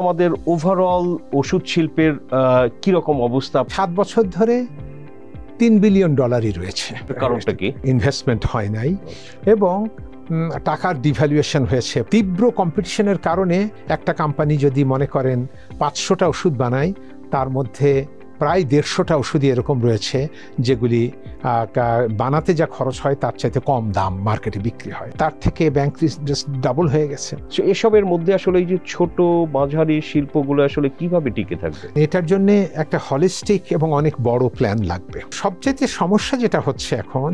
আমাদের ওভারঅল ওষুধ শিল্পের কি রকম অবস্থা? 7 বছর ধরে $3 বিলিয়ন রয়েছে। কারণটা কি? ইনভেস্টমেন্ট হয় নাই এবং টাকার ডিভ্যালুয়েশন হয়েছে। তীব্র কম্পিটিশনের কারণে একটা কোম্পানি যদি মনে করেন 500টা ওষুধ বানায়, তার মধ্যে প্রায় 150টা ওষুধই এরকম রয়েছে যেগুলি বানাতে যা খরচ হয় তার চাইতে কম দাম মার্কেটে বিক্রি হয়। তার থেকে ব্যাংক জাস্ট ডাবল হয়ে গেছে। এসবের মধ্যে আসলে এই যে ছোট মাঝারি শিল্পগুলো আসলে কিভাবে টিকে থাকবে? এটার জন্য একটা হলিস্টিক এবং অনেক বড় প্ল্যান লাগবে। সবচেয়ে সমস্যা যেটা হচ্ছে এখন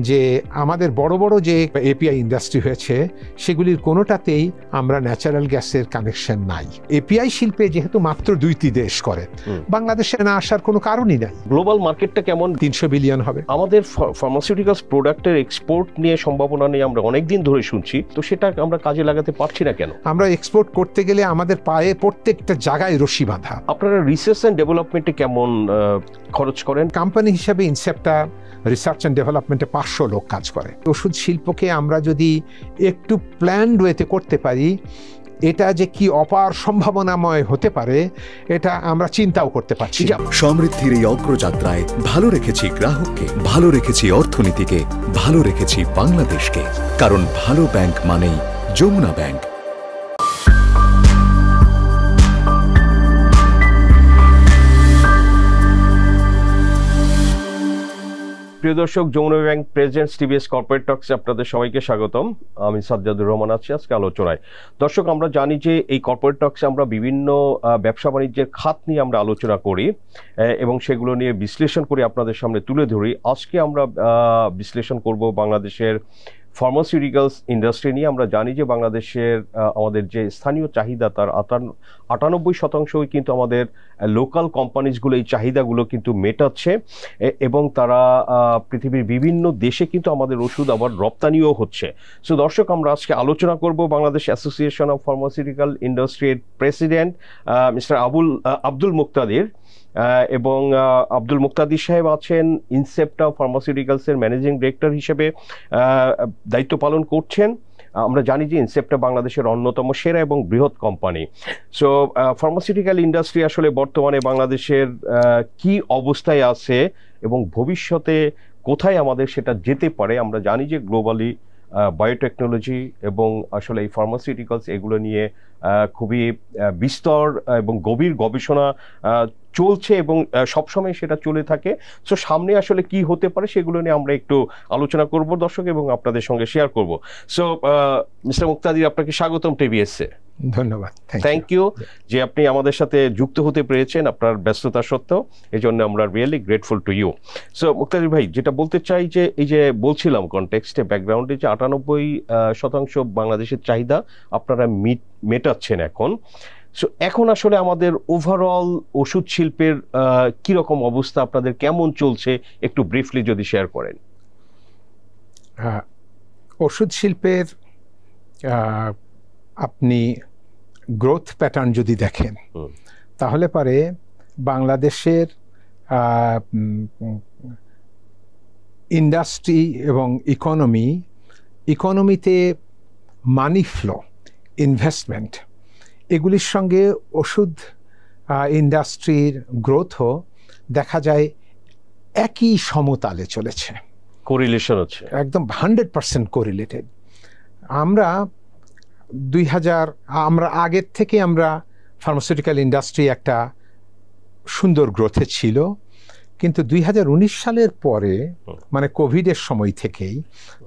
যে আমাদের বড় বড় যে এপিআই ইন্ডাস্ট্রি হয়েছে সেগুলির কোনোটাতেই আমরা ন্যাচারাল গ্যাসের কানেকশন নাই। এপিআই শিল্পে যেহেতু মাত্র 2টি দেশ করে, বাংলাদেশে না আসার কোনো কারণই নাই। গ্লোবাল মার্কেটটা কেমন? 300 বিলিয়ন হবে। আমাদের ফার্মাসিউটিক্যালস প্রোডাক্টের এক্সপোর্ট নিয়ে সম্ভাবনা নিয়ে আমরা অনেকদিন ধরে শুনছি, তো সেটা আমরা কাজে লাগাতে পারছি না কেন? আমরা এক্সপোর্ট করতে গেলে আমাদের পায়ে প্রত্যেকটা জায়গায় রশি বাঁধা। আপনারা রিসার্চ অ্যান্ড ডেভেলপমেন্টে কেমন খরচ করেন? কোম্পানি হিসেবে ইনসেপ্টা রিসার্চ অ্যান্ড ডেভেলপমেন্টে 500 লোক কাজ করে। ওষুধ শিল্পকে আমরা যদি একটু প্ল্যান্ড ওয়েতে করতে পারি, এটা যে কি অপার সম্ভাবনাময় হতে পারে এটা আমরা চিন্তাও করতে পারছি। সমৃদ্ধির এই অগ্রযাত্রায় ভালো রেখেছি গ্রাহককে, ভালো রেখেছি অর্থনীতিকে, ভালো রেখেছি বাংলাদেশকে, কারণ ভালো ব্যাংক মানেই যমুনা ব্যাংক। প্রিয় দর্শক, Jamuna bank presents TVS corporate টক্সে আপনাদের সবাইকে স্বাগতম। আমি সাজ্জাদুর রহমান আছি আজকে আলোচনায়। দর্শক, আমরা জানি যে এই কর্পোরেট টক্সে আমরা বিভিন্ন ব্যবসা বাণিজ্যের খাত নিয়ে আমরা আলোচনা করি এবং সেগুলো নিয়ে বিশ্লেষণ করে আপনাদের সামনে তুলে ধরি। আজকে আমরা বিশ্লেষণ করব বাংলাদেশের ফার্মাসিউটিক্যালস ইন্ডাস্ট্রি নিয়ে। আমরা জানি যে বাংলাদেশের আমাদের যে স্থানীয় চাহিদা তার 98% কিন্তু আমাদের লোকাল কোম্পানিজগুলো এই চাহিদাগুলো কিন্তু মেটাচ্ছে এবং তারা পৃথিবীর বিভিন্ন দেশে কিন্তু আমাদের ওষুধ আবার রপ্তানিও হচ্ছে। সো দর্শক, আমরা আজকে আলোচনা করব বাংলাদেশ অ্যাসোসিয়েশন অফ ফার্মাসিউটিক্যাল ইন্ডাস্ট্রির প্রেসিডেন্ট মিস্টার আব্দুল মুক্তাদির, এবং আব্দুল মুক্তাদির সাহেব আছেন ইনসেপ্টা ফার্মাসিউটিক্যালসের ম্যানেজিং ডিরেক্টর হিসেবে দায়িত্ব পালন করছেন। আমরা জানি যে ইনসেপ্টা বাংলাদেশের অন্যতম সেরা এবং বৃহৎ কোম্পানি। সো ফার্মাসিউটিক্যাল ইন্ডাস্ট্রি আসলে বর্তমানে বাংলাদেশের কি অবস্থায় আছে এবং ভবিষ্যতে কোথায় আমাদের সেটা যেতে পারে? আমরা জানি যে গ্লোবালি বায়োটেকনোলজি এবং আসলে এই ফার্মাসিউটিক্যালস এগুলো নিয়ে খুবই বিস্তর এবং গভীর গবেষণা চলছে এবং সবসময় সেটা চলে থাকে। সো সামনে আসলে কি হতে পারে সেগুলো নিয়ে আমরা একটু আলোচনা করব দর্শক এবং আপনাদের সঙ্গে শেয়ার করব। সো মিস্টার মুক্তাদির, আপনাকে স্বাগতম টিভিএসে। ধন্যবাদ। থ্যাংক ইউ যে আপনি আমাদের সাথে যুক্ত হতে পেরেছেন আপনার ব্যস্ততা সত্ত্বেও। এই জন্য আমরা really grateful to you. So Muktadir ভাই, যেটা বলতে চাই যে এই যে বলছিলাম কনটেক্সটে ব্যাকগ্রাউন্ডে যে 98% বাংলাদেশের চাহিদা আপনারা মেটাচ্ছেন এখন। সো এখন আসলে আমাদের ওভারঅল ওষুধ শিল্পের কি রকম অবস্থা, আপনাদের কেমন চলছে একটু ব্রিফলি যদি শেয়ার করেন। ওষুধ শিল্পের আপনি গ্রোথ প্যাটার্ন যদি দেখেন তাহলে পারে বাংলাদেশের ইন্ডাস্ট্রি এবং ইকোনমিতে মানি ফ্লো, ইনভেস্টমেন্ট, এগুলির সঙ্গে ওষুধ ইন্ডাস্ট্রির গ্রোথও দেখা যায় একই সমতালে চলেছে। কোরিলেশন হচ্ছে একদম 100% কোরিলেটেড। আমরা আগের থেকে আমরা ফার্মাসিউটিক্যাল ইন্ডাস্ট্রি একটা সুন্দর গ্রোথে ছিল, কিন্তু 2019 সালের পরে মানে কোভিডের সময় থেকেই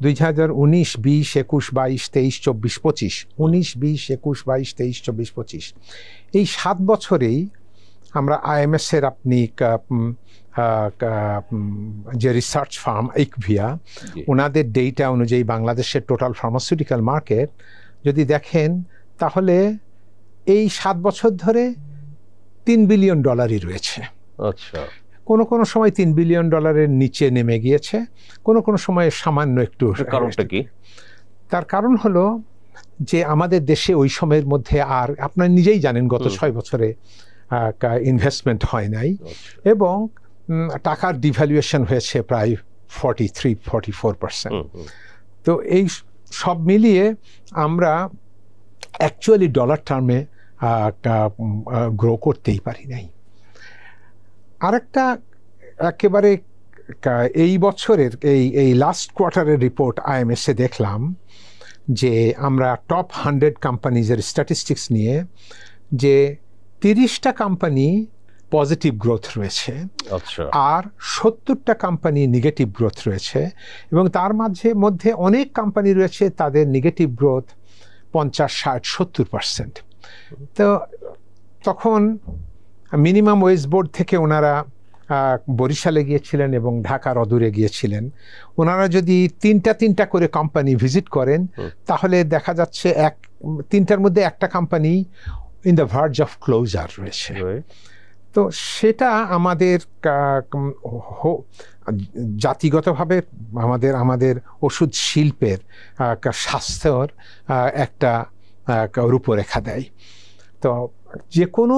2019, 20, 21, 22, 23, 24, 25, 19, 20, 21, 22, 23, 24, 25 এই 7 বছরেই আমরা আইএমএস-এর আপনি যে রিসার্চ ফার্ম ইকভিয়া, ওনাদের ডেটা অনুযায়ী বাংলাদেশের টোটাল ফার্মাসিউটিক্যাল মার্কেট যদি দেখেন তাহলে এই 7 বছর ধরে $3 বিলিয়ন রয়েছে। আচ্ছা, কোনো সময় $3 বিলিয়ন নিচে নেমে গিয়েছে, কোনো সময় সামান্য একটু। কারণটা কি? তার কারণ হলো যে আমাদের দেশে ওই সময়ের মধ্যে আর আপনারা নিজেই জানেন গত 6 বছরে ইনভেস্টমেন্ট হয় নাই এবং টাকার ডিভ্যালুয়েশন হয়েছে প্রায় 43-44%। তো এই সব মিলিয়ে আমরা অ্যাকচুয়ালি ডলার টার্মে গ্রো করতেই পারি নাই। আরেকটা একেবারে এই বছরের এই লাস্ট কোয়ার্টারের রিপোর্ট IMS-এ দেখলাম যে আমরা টপ 100 কোম্পানিজের স্ট্যাটিস্টিক্স নিয়ে যে 30টা কোম্পানি পজিটিভ গ্রোথ রয়েছে, আর 70টা কোম্পানি নেগেটিভ গ্রোথ রয়েছে, এবং তার মধ্যে অনেক কোম্পানি রয়েছে তাদের নেগেটিভ গ্রোথ 50, 60, 70%। তো তখন মিনিমাম ওয়েজ বোর্ড থেকে ওনারা বরিশালে গিয়েছিলেন এবং ঢাকার অদূরে গিয়েছিলেন। ওনারা যদি তিনটা করে কোম্পানি ভিজিট করেন তাহলে দেখা যাচ্ছে 3টার মধ্যে একটা company in the verge of closure রয়েছে। তো সেটা আমাদের জাতিগতভাবে আমাদের ওষুধ শিল্পের স্বাস্থ্যর একটা রূপরেখা দেয়। তো যে কোনো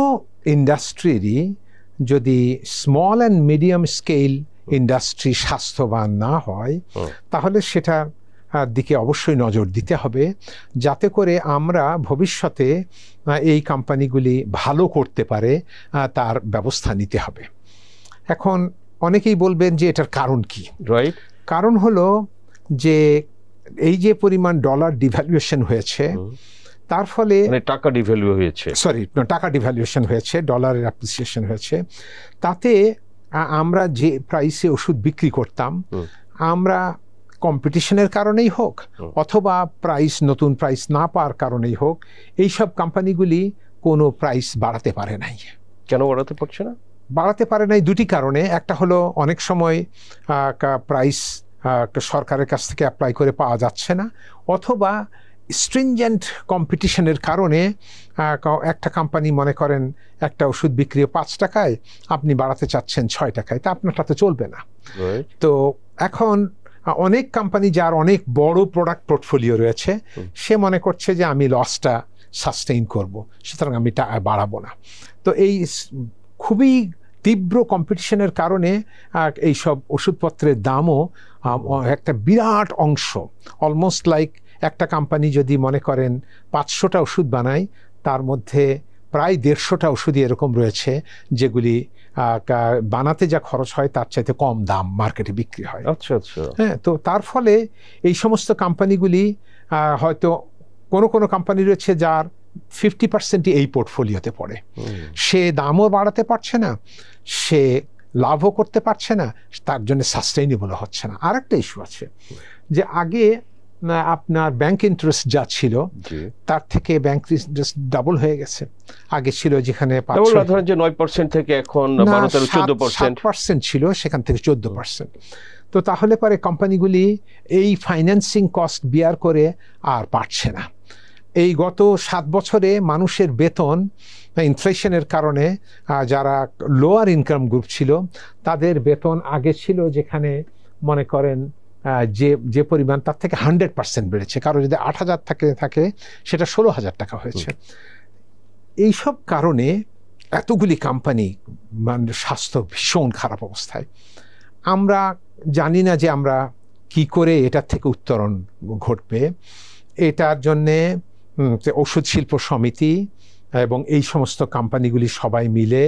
ইন্ডাস্ট্রিরই যদি small and medium scale industry স্বাস্থ্যবান না হয় তাহলে সেটার দিকে অবশ্যই নজর দিতে হবে, যাতে করে আমরা ভবিষ্যতে এই কোম্পানিগুলি ভালো করতে পারে তার ব্যবস্থা নিতে হবে। এখন অনেকেই বলবেন যে এটার কারণ কি? রাইট, কারণ হলো যে এই যে পরিমাণ ডলার ডিভ্যালুয়েশন হয়েছে তার ফলে টাকা ডিভ্যালু হয়েছে, টাকা ডিভ্যালুয়েশন হয়েছে, ডলারের অ্যাপ্রিসিয়েশন হয়েছে, তাতে আমরা যে প্রাইসে ওষুধ বিক্রি করতাম আমরা কম্পিটিশনের কারণেই হোক অথবা নতুন প্রাইস না পাওয়ার কারণেই হোক এইসব কোম্পানিগুলি কোনো প্রাইস বাড়াতে পারে নাই। কেন বাড়াতে পারছে না? বাড়াতে পারে নাই দুটি কারণে। একটা হলো অনেক সময় প্রাইস সরকারের কাছ থেকে অ্যাপ্লাই করে পাওয়া যাচ্ছে না, অথবা স্ট্রিনজেন্ট কম্পিটিশনের কারণে একটা কোম্পানি মনে করেন একটা ওষুধ বিক্রি 5 টাকায়, আপনি বাড়াতে চাচ্ছেন 6 টাকায়, তা আপনারটা তো চলবে না। তো এখন অনেক কোম্পানি যার অনেক বড় প্রোডাক্ট পোর্টফোলিও রয়েছে সে মনে করছে যে আমি লসটা সাস্টেইন করব, সুতরাং আমি বাড়াবো না। তো এই খুবই তীব্র কম্পিটিশনের কারণে এইসব ওষুধপত্রের দামও একটা বিরাট অংশ, অলমোস্ট লাইক একটা কোম্পানি যদি মনে করেন 500টা ওষুধ বানায় তার মধ্যে প্রায় 150টা ওষুধই এরকম রয়েছে যেগুলি বানাতে যা খরচ হয় তার চাইতে কম দাম মার্কেটে বিক্রি হয়। আচ্ছা আচ্ছা। হ্যাঁ, তো তার ফলে এই সমস্ত কোম্পানিগুলি হয়তো কোনো কোম্পানি রয়েছে যার 50%ই এই পোর্টফোলিওতে পড়ে, সে দামও বাড়াতে পারছে না, সে লাভও করতে পারছে না, তার জন্য সাস্টেইনেবল হচ্ছে না। আর একটা ইস্যু আছে যে আগে আপনার ব্যাংক ইন্টারেস্ট যা ছিল তার থেকে ব্যাংক ইন্টারেস্ট ডাবল হয়ে গেছে। আগে ছিল যেখানে 9% থেকে এখন 14% ছিল, সেখান থেকে 14%। তো তাহলে পরে কোম্পানিগুলি এই ফাইন্যান্সিং কস্ট বিয়ার করে আর পারছে না। এই গত 7 বছরে মানুষের বেতন ইনফ্লেশনের কারণে যারা লোয়ার ইনকাম গ্রুপ ছিল তাদের বেতন আগে ছিল যেখানে মনে করেন যে পরিমাণ তার থেকে 100% বেড়েছে। কারো যদি 8,000 থাকে সেটা 16,000 টাকা হয়েছে। এইসব কারণে এতগুলি কোম্পানি মানে স্বাস্থ্য ভীষণ খারাপ অবস্থায়। আমরা জানি না যে আমরা কি করে এটার থেকে উত্তরণ ঘটবে। এটার জন্যে ওষুধ শিল্প সমিতি এবং এই সমস্ত কোম্পানিগুলি সবাই মিলে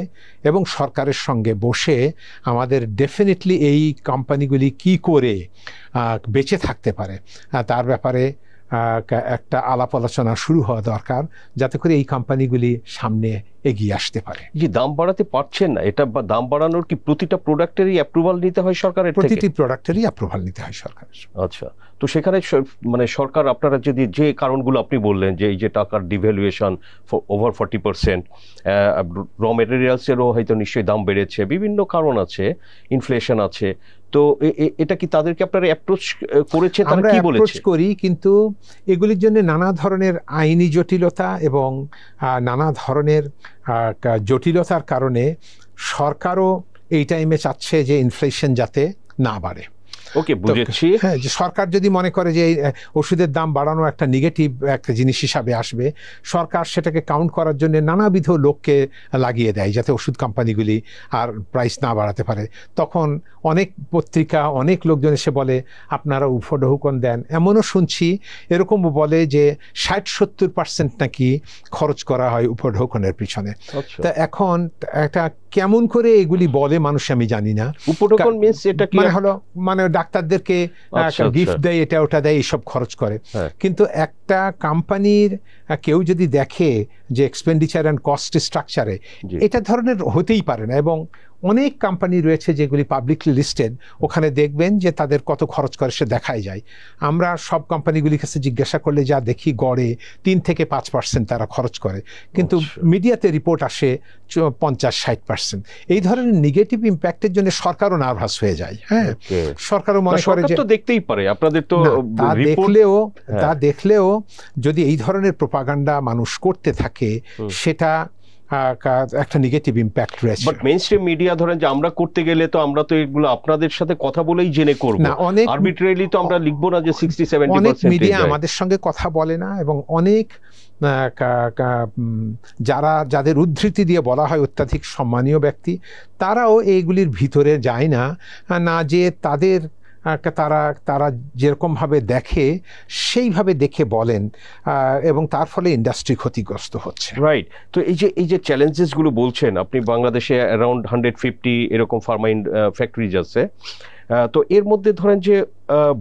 এবং সরকারের সঙ্গে বসে আমাদের ডেফিনেটলি এই কোম্পানিগুলি কি করে বেঁচে থাকতে পারে তার ব্যাপারে একটা আলাপ আলোচনা শুরু হওয়া দরকার, যাতে করে এই কোম্পানিগুলি সামনে এগিয়ে আসতে পারে। যে দাম বাড়াতে পারছেন না, এটা দাম বাড়ানোর কি প্রতিটা প্রোডাক্টেরই অ্যাপ্রুভাল নিতে হয় সরকারের থেকে? প্রতিটি প্রোডাক্টেরই অ্যাপ্রুভাল নিতে হয় সরকারের। আচ্ছা, তো সেখানে মানে সরকার আপনারা যদি যে কারণগুলো আপনি বললেন যে এই যে টাকার ডিভ্যালুয়েশন ওভার 40%, র মেটেরিয়ালসেরও হয়তো নিশ্চয়ই দাম বেড়েছে, বিভিন্ন কারণ আছে, ইনফ্লেশন আছে, তো এটা কি তাদেরকে আপনারা অ্যাপ্রোচ করেছে? তারা কি বলেছে? অ্যাপ্রোচ করি, কিন্তু এগুলির জন্য নানা ধরনের আইনি জটিলতা এবং নানা ধরনের জটিলতার কারণে সরকারও এই টাইমে চাচ্ছে যে ইনফ্লেশন যাতে না বাড়ে। ওকে, বুঝেছি। হ্যাঁ, যে সরকার যদি মনে করে যে ওষুধের দাম বাড়ানো একটা নেগেটিভ একটা জিনিস হিসাবে আসবে, সরকার সেটাকে কাউন্ট করার জন্য নানাবিধ লোককে লাগিয়ে দেয় যাতে ওষুধ কোম্পানিগুলি আর প্রাইস না বাড়াতে পারে। তখন অনেক পত্রিকা, অনেক লোকজন এসে বলে আপনারা উপঢৌকন দেন। এমনও শুনছি, এরকমও বলে যে 60-70% নাকি খরচ করা হয় উপঢৌকনের পিছনে। তা এখন একটা কেমন করে এগুলি বলে মানুষ আমি জানি না। উপঢৌকন মিন্স এটা কি? মানে হলো মানে ডাক্তারদেরকে গিফট দেয়, এটা ওটা দেয়, এইসব খরচ করে। কিন্তু একটা কোম্পানির কেউ যদি দেখে যে এক্সপেন্ডিচার অ্যান্ড কস্ট স্ট্রাকচারে এটা ধরনের হতেই পারে না। এবং অনেক কোম্পানি রয়েছে যেগুলি পাবলিকলি লিস্টেড, ওখানে দেখবেন যে তাদের কত খরচ করে সে দেখাই যায়। আমরা সব কোম্পানিগুলির কাছে জিজ্ঞাসা করলে যা দেখি গড়ে 3-5% তারা খরচ করে, কিন্তু মিডিয়াতে রিপোর্ট আসে 50-60%। এই ধরনের নেগেটিভ ইম্প্যাক্টের জন্য সরকারও নার্ভাস হয়ে যায়। হ্যাঁ, সরকারও মনে করে যে দেখতেই পারে আপনাদের তো তা দেখলেও যদি এই ধরনের প্রোপাগান্ডা মানুষ করতে থাকে সেটা একটা নেগেটিভ ইম্প্যাক্ট রয়েছে। বাট মেইনস্ট্রিম মিডিয়া ধরেন যে আমরা করতে গেলে তো আমরা তো এগুলো আপনাদের সাথে কথা বলেই জেনে করব না, আরবিট্রারিলি তো আমরা লিখবো না যে 60-70%। অনেক মিডিয়া আমাদের সঙ্গে কথা বলে না, এবং অনেক যাদের উদ্ধৃতি দিয়ে বলা হয় অত্যাধিক সম্মানীয় ব্যক্তি, তারাও এইগুলির ভিতরে যায় না, না যে তারা যেরকমভাবে দেখে সেইভাবে দেখে বলেন, এবং তার ফলে ইন্ডাস্ট্রি ক্ষতিগ্রস্ত হচ্ছে। রাইট। তো এই যে চ্যালেঞ্জেসগুলো বলছেন আপনি, বাংলাদেশে অ্যারাউন্ড 150 এরকম ফার্মা ফ্যাক্টরিজ আছে। তো এর মধ্যে ধরেন যে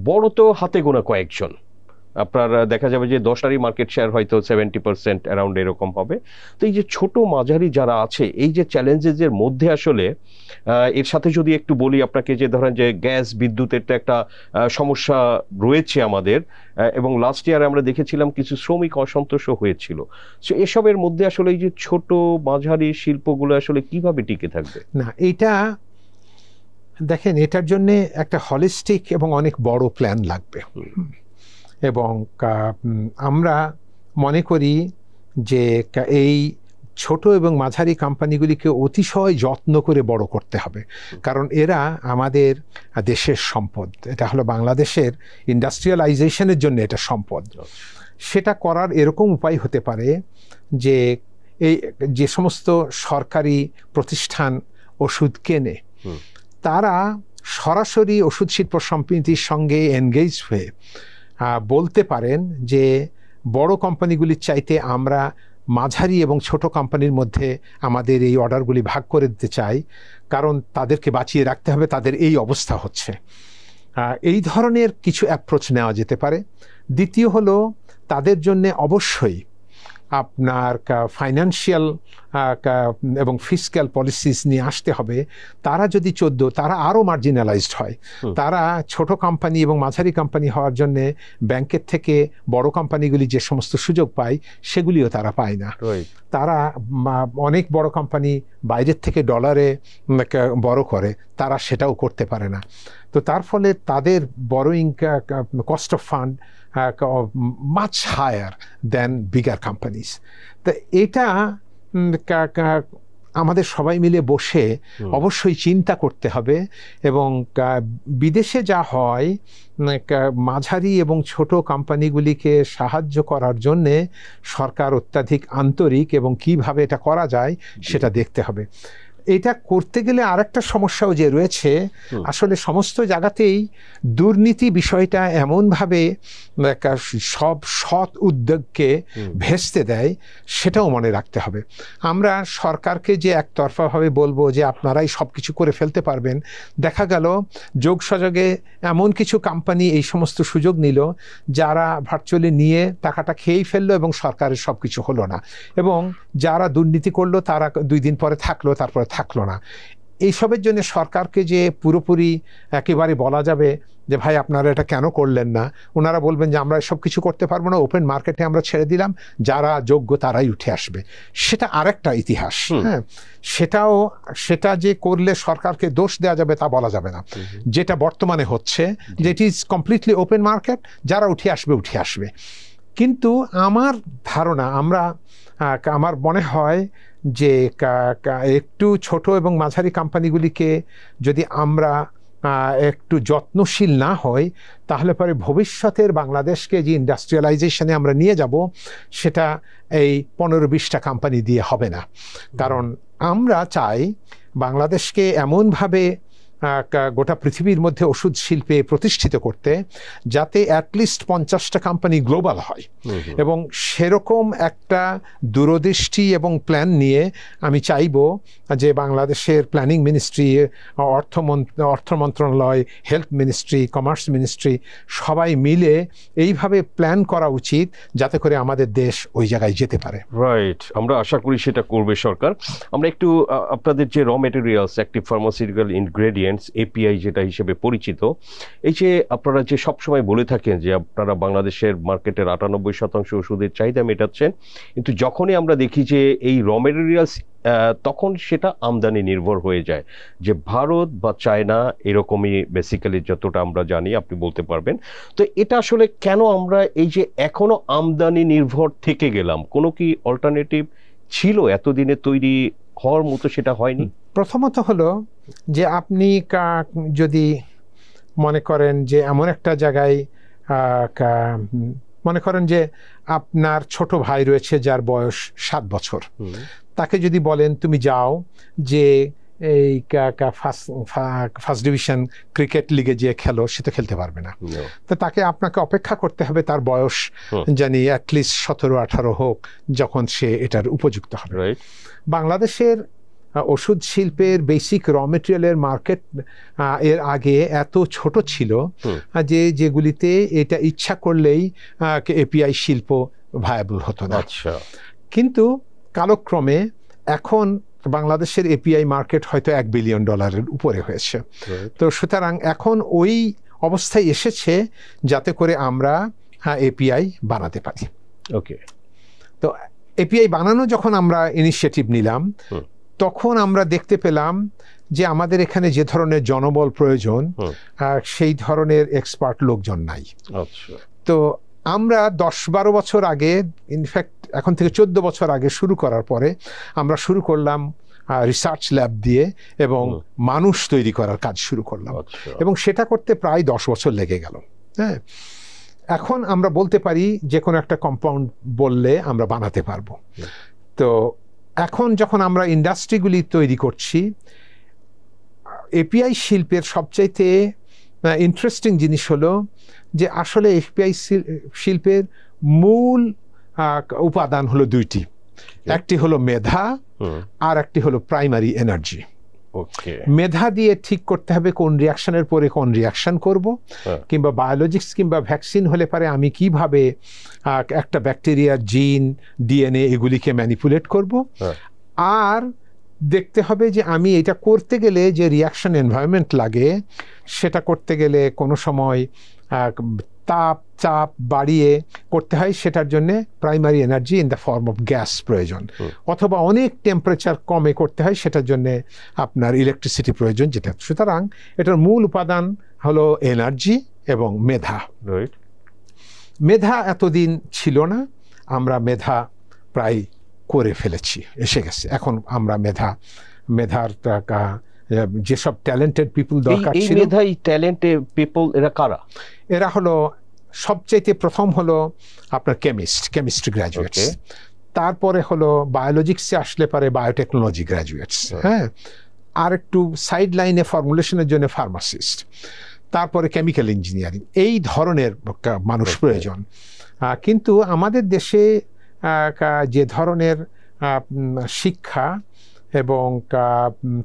বড় তো হাতে গোনা কয়েকজন, আপনার দেখা যাবে যে 10টারই মার্কেট শেয়ার হয়তো 70% অ্যারাউন্ড এরকম হবে। তো এই যে ছোট মাঝারি যারা আছে, এই যে চ্যালেঞ্জেসের মধ্যে আসলে এর সাথে যদি একটু বলি আপনাকে, যে ধরেন যে গ্যাস বিদ্যুতের তো একটা সমস্যা রয়েছে আমাদের, এবং লাস্ট ইয়ারে আমরা দেখেছিলাম কিছু শ্রমিক অসন্তোষ হয়েছিল। সো এসবের মধ্যে আসলে এই যে ছোট মাঝারি শিল্পগুলো আসলে কিভাবে টিকে থাকবে? না, এটা দেখেন, এটার জন্য একটা হলিস্টিক এবং অনেক বড় প্ল্যান লাগবে। এবং আমরা মনে করি যে এই ছোট এবং মাঝারি কোম্পানিগুলিকে অতিশয় যত্ন করে বড় করতে হবে, কারণ এরা আমাদের দেশের সম্পদ। এটা হলো বাংলাদেশের ইন্ডাস্ট্রিয়ালাইজেশনের জন্য এটা সম্পদ। সেটা করার এরকম উপায় হতে পারে যে যে সমস্ত সরকারি প্রতিষ্ঠান ওষুধ কেনে, তারা সরাসরি ওষুধ শিল্প সমিতির সঙ্গে এনগেজ হয়ে বলতে পারেন যে বড় কোম্পানিগুলির চাইতে আমরা মাঝারি এবং ছোট কোম্পানির মধ্যে আমাদের এই অর্ডারগুলি ভাগ করে দিতে চাই, কারণ তাদেরকে বাঁচিয়ে রাখতে হবে, তাদের এই অবস্থা হচ্ছে। এই ধরনের কিছু অ্যাপ্রোচ নেওয়া যেতে পারে। দ্বিতীয় হলো, তাদের জন্য অবশ্যই আপনার ফাইন্যান্সিয়াল এবং ফিসক্যাল পলিসিস নিয়ে আসতে হবে। তারা যদি তারা আরও মার্জিনালাইজড হয়, তারা ছোট কোম্পানি এবং মাঝারি কোম্পানি হওয়ার জন্যে ব্যাংকের থেকে বড় কোম্পানিগুলি যে সমস্ত সুযোগ পায় সেগুলিও তারা পায় না। তারা অনেক বড় কোম্পানি বাইরের থেকে ডলারে বড় করে, তারা সেটাও করতে পারে না। তো তার ফলে তাদের borrowing cost of fund much higher than bigger companies. তো এটা আমাদের সবাই মিলে বসে অবশ্যই চিন্তা করতে হবে। এবং বিদেশে যা হয়, মাঝারি এবং ছোট কোম্পানিগুলিকে সাহায্য করার জন্যে সরকার অত্যাধিক আন্তরিক, এবং কিভাবে এটা করা যায় সেটা দেখতে হবে। এটা করতে গেলে আরেকটা সমস্যাও যে রয়েছে, আসলে সমস্ত জায়গাতেই দুর্নীতি বিষয়টা এমনভাবে সব সৎ উদ্যোগকে ভেস্তে দেয়, সেটাও মনে রাখতে হবে। আমরা সরকারকে যে একতরফাভাবে বলবো যে আপনারাই সব কিছু করে ফেলতে পারবেন, দেখা গেল যোগসাযোগে এমন কিছু কোম্পানি এই সমস্ত সুযোগ নিল যারা ভার্চুয়ালি নিয়ে টাকাটা খেয়েই ফেললো, এবং সরকারের সব কিছু হলো না। এবং যারা দুর্নীতি করলো তারা 2 দিন পরে থাকলো, তারপরে থাকলো না। এইসবের জন্য সরকারকে যে পুরোপুরি একেবারে বলা যাবে যে ভাই আপনারা এটা কেন করলেন না, ওনারা বলবেন যে আমরা সব কিছু করতে পারবো না, ওপেন মার্কেটে আমরা ছেড়ে দিলাম, যারা যোগ্য তারাই উঠে আসবে। সেটা আরেকটা ইতিহাস। হ্যাঁ, সেটা যে করলে সরকারকে দোষ দেওয়া যাবে তা বলা যাবে না। যেটা বর্তমানে হচ্ছে, যে it is completely open market, যারা উঠে আসবে। কিন্তু আমার ধারণা, আমার মনে হয় যে একটু ছোট এবং মাঝারি কোম্পানিগুলিকে যদি আমরা একটু যত্নশীল না হই, তাহলে পরে ভবিষ্যতের বাংলাদেশকে যে ইন্ডাস্ট্রিয়ালাইজেশনে আমরা নিয়ে যাব, সেটা এই 15-20টা কোম্পানি দিয়ে হবে না। কারণ আমরা চাই বাংলাদেশকে এমনভাবে গোটা পৃথিবীর মধ্যে ওষুধ শিল্পে প্রতিষ্ঠিত করতে, যাতে অ্যাটলিস্ট 50টা কোম্পানি গ্লোবাল হয়। এবং সেরকম একটা দূরদৃষ্টি এবং প্ল্যান নিয়ে আমি চাইব যে বাংলাদেশের প্ল্যানিং মিনিস্ট্রি, অর্থ মন্ত্রণালয়, হেলথ মিনিস্ট্রি, কমার্স মিনিস্ট্রি সবাই মিলে এইভাবে প্ল্যান করা উচিত, যাতে করে আমাদের দেশ ওই জায়গায় যেতে পারে। রাইট, আমরা আশা করি সেটা করবে সরকার। আমরা একটু আপনাদের যে raw materials, active pharmaceutical ingredients, API যেটা হিসেবে পরিচিত, এই যে আপনারা যে সবসময় বলে থাকেন যে আপনারা বাংলাদেশের মার্কেটের 98% ওষুধের চাহিদা মেটাচ্ছেন, কিন্তু যখনই আমরা দেখি যে এই র মেটেরিয়ালস, তখন সেটা আমদানি নির্ভর হয়ে যায়, যে ভারত বা চায়না এরকমই বেসিক্যালি যতটা আমরা জানি, আপনি বলতে পারবেন। তো এটা আসলে কেন আমরা এই যে এখনো আমদানি নির্ভর থেকে গেলাম? কোনো কি অল্টারনেটিভ ছিল এতদিনে তৈরি হওয়ার মতো, সেটা হয়নি? প্রথমত হলো যে আপনি যদি মনে করেন যে এমন একটা জায়গায়, মনে করেন যে আপনার ছোট ভাই রয়েছে যার বয়স 7 বছর, তাকে যদি বলেন তুমি যাও যে এই ফার্স্ট ডিভিশন ক্রিকেট লিগে যে খেলো, সে তো খেলতে পারবে না। তো তাকে আপনাকে অপেক্ষা করতে হবে তার বয়স জানি অ্যাটলিস্ট 17-18 হোক, যখন সে এটার উপযুক্ত হবে। বাংলাদেশের ওষুধ শিল্পের বেসিক র মেটেরিয়ালের মার্কেট এর আগে এত ছোট ছিল যে যেগুলিতে এটা ইচ্ছা করলেই এপিআই শিল্প ভায়াবল হতো না। কিন্তু কালক্রমে এখন বাংলাদেশের এপিআই মার্কেট হয়তো $1 বিলিয়ন উপরে হয়েছে। তো সুতরাং এখন ওই অবস্থায় এসেছে যাতে করে আমরা এপিআই বানাতে পারি। ওকে, তো এপিআই বানানো যখন আমরা ইনিশিয়েটিভ নিলাম, তখন আমরা দেখতে পেলাম যে আমাদের এখানে যে ধরনের জনবল প্রয়োজন, সেই ধরনের এক্সপার্ট লোকজন নাই। তো আমরা 10-12 বছর আগে, ইনফ্যাক্ট এখন থেকে 14 বছর আগে শুরু করার পরে আমরা শুরু করলাম রিসার্চ ল্যাব দিয়ে এবং মানুষ তৈরি করার কাজ শুরু করলাম, এবং সেটা করতে প্রায় 10 বছর লেগে গেল। হ্যাঁ, এখন আমরা বলতে পারি যে কোনো একটা কম্পাউন্ড বললে আমরা বানাতে পারবো। তো এখন যখন আমরা ইন্ডাস্ট্রিগুলি তৈরি করছি, এপিআই শিল্পের সবচাইতে ইন্টারেস্টিং জিনিস হলো যে আসলে এপিআই শিল্পের মূল উপাদান হলো 2টি। একটি হলো মেধা, আর একটি হলো প্রাইমারি এনার্জি। মেধা দিয়ে ঠিক করতে হবে কোন রিয়াকশনের পরে কোন রিয়াকশন করব, কিংবা বায়োলজিক্স কিংবা ভ্যাকসিন হলে পারে আমি কিভাবে একটা ব্যাকটেরিয়ার জিন, ডিএনএ এগুলিকে ম্যানিপুলেট করব। আর দেখতে হবে যে আমি এটা করতে গেলে যে রিয়াকশন এনভায়রনমেন্ট লাগে, সেটা করতে গেলে কোনো সময় চাপ বাড়িয়ে করতে হয়, সেটার জন্য primary energy in the form of gas প্রয়োজন, অথবা অনেক টেম্পারেচার কমে করতে হয়, সেটার জন্য আপনার ইলেকট্রিসিটি প্রয়োজন। যেটা সুতরাং এটার মূল উপাদান হলো এনার্জি এবং মেধা। মেধা এতদিন ছিল না, আমরা মেধা প্রায় করে ফেলেছি, এসে গেছে। এখন আমরা মেধার যেসব ট্যালেন্টেড পিপল দরকার ছিল, এই ট্যালেন্টেড পিপল এরা কারা? এরা হলো সবচাইতে প্রথম হলো আপনার কেমিস্ট্রি গ্র্যাজুয়েটস, তারপরে হলো বায়োলজিক্সে আসলে পারে বায়োটেকনোলজি গ্র্যাজুয়েটস, হ্যাঁ, আর একটু সাইড লাইনে ফর্মুলেশনের জন্য ফার্মাসিস্ট, তারপরে কেমিক্যাল ইঞ্জিনিয়ারিং, এই ধরনের মানুষ প্রয়োজন। কিন্তু আমাদের দেশে যে ধরনের শিক্ষা এবং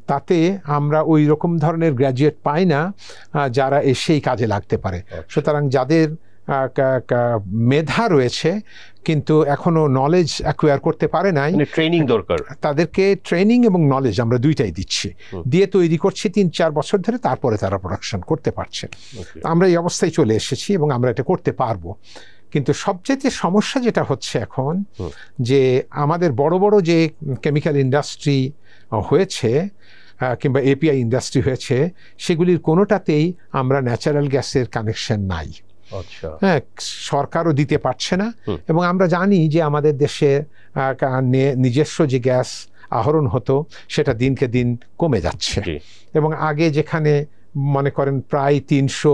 তাতে আমরা ওই রকম ধরনের গ্র্যাজুয়েট পাই না যারা এসেই কাজে লাগতে পারে। সুতরাং যাদের মেধা রয়েছে কিন্তু এখনো নলেজ অ্যাকুয়ার করতে পারে নাই, ট্রেনিং দরকার, তাদেরকে ট্রেনিং এবং নলেজ আমরা দুইটাই দিচ্ছি, দিয়ে তৈরি করছি 3-4 বছর ধরে, তারপরে তারা প্রোডাকশন করতে পারছে। আমরা এই অবস্থায় চলে এসেছি এবং আমরা এটা করতে পারবো। কিন্তু সবচেয়ে সমস্যা যেটা হচ্ছে এখন, যে আমাদের বড় বড় যে কেমিক্যাল ইন্ডাস্ট্রি হয়েছে কিংবা এপিআই ইন্ডাস্ট্রি হয়েছে, সেগুলির কোনোটাতেই আমরা ন্যাচারাল গ্যাসের কানেকশন নাই। হ্যাঁ, সরকারও দিতে পারছে না, এবং আমরা জানি যে আমাদের দেশে নিজস্ব যে গ্যাস আহরণ হতো সেটা দিনকে দিন কমে যাচ্ছে, এবং আগে যেখানে মনে করেন প্রায় 300